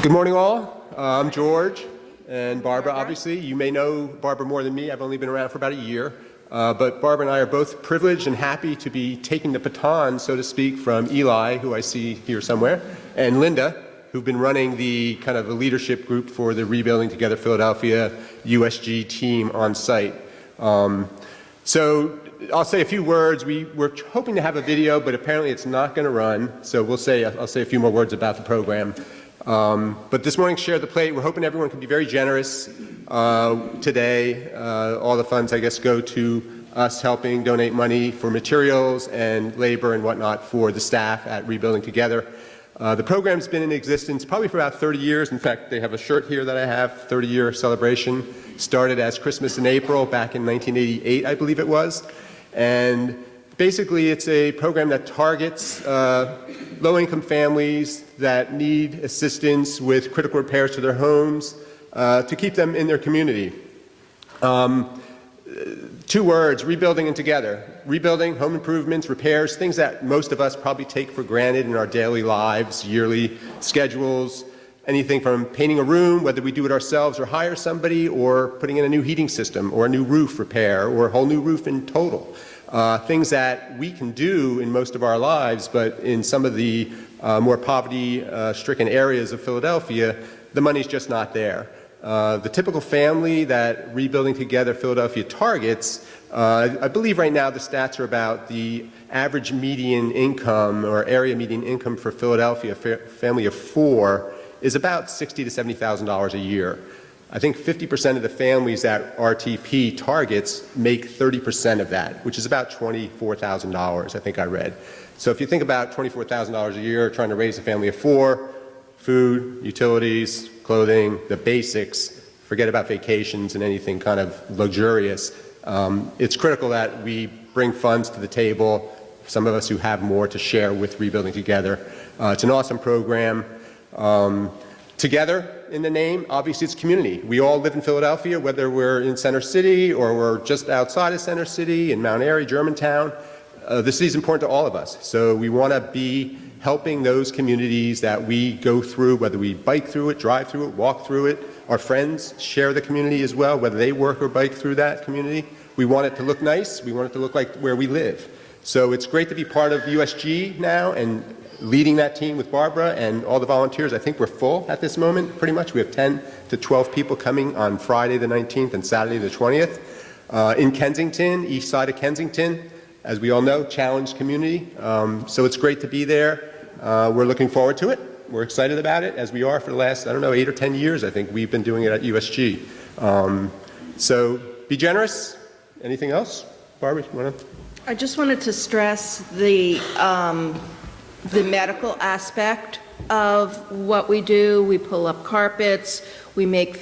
Good morning, all. I'm George and Barbara, obviously. You may know Barbara more than me. I've only been around for about a year. But Barbara and I are both privileged and happy to be taking the baton, so to speak, from Eli, who I see here somewhere, and Linda, who've been running the kind of the leadership group for the Rebuilding Together Philadelphia USG team on site. So I'll say a few words. We're hoping to have a video, but apparently it's not going to run. So I'll say a few more words about the program. But this morning, Share the Plate, we're hoping everyone can be very generous today. All the funds, I guess, go to us helping donate money for materials and labor and whatnot for the staff at Rebuilding Together. The program's been in existence probably for about 30 years. In fact, they have a shirt here that I have, 30-year celebration. Started as Christmas in April back in 1988, I believe it was. And basically, it's a program that targets low-income families that need assistance with critical repairs to their homes to keep them in their community. 2 words, rebuilding and together. Rebuilding, home improvements, repairs, things that most of us probably take for granted in our daily lives, yearly schedules, anything from painting a room, whether we do it ourselves or hire somebody, or putting in a new heating system or a new roof repair or a whole new roof in total. Things that we can do in most of our lives, but in some of the more poverty-stricken areas of Philadelphia, the money's just not there. The typical family that Rebuilding Together Philadelphia targets, I believe right now the stats are about the average median income or area median income for Philadelphia, a family of 4, is about $60,000 to $70,000 a year. I think 50% of the families that RTP targets make 30% of that, which is about $24,000, I think I read. So if you think about $24,000 a year trying to raise a family of 4, food, utilities, clothing, the basics, forget about vacations and anything kind of luxurious, it's critical that we bring funds to the table, some of us who have more to share with Rebuilding Together. It's an awesome program. Together in the name, obviously it's community. We all live in Philadelphia, whether we're in Center City or we're just outside of Center City, in Mount Airy, Germantown. The city is important to all of us. So we want to be helping those communities that we go through, whether we bike through it, drive through it, walk through it. Our friends share the community as well, whether they work or bike through that community. We want it to look nice. We want it to look like where we live. So it's great to be part of USG now and leading that team with Barbara and all the volunteers. I think we're full at this moment, pretty much. We have 10 to 12 people coming on Friday the 19th and Saturday the 20th. In Kensington, east side of Kensington, as we all know, challenged community. So it's great to be there. We're looking forward to it. We're excited about it, as we are for the last, 8 or 10 years, I think we've been doing it at USG. So be generous. Anything else? Barbara, you want to? I just wanted to stress the medical aspect of what we do. We pull up carpets, we make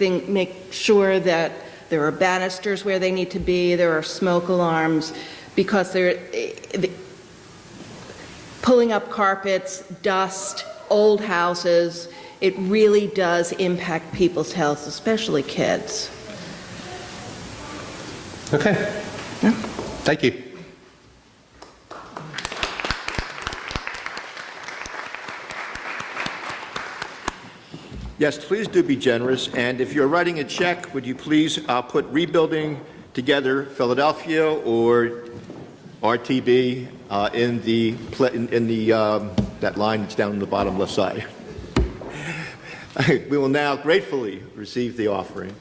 sure that there are banisters where they need to be, there are smoke alarms, because pulling up carpets, dust, old houses, it really does impact people's health, especially kids. Okay. Yeah. Thank you. Yes, please do be generous. And if you're writing a check, would you please put Rebuilding Together Philadelphia or RTB in the that line that's down on the bottom left side. We will now gratefully receive the offering.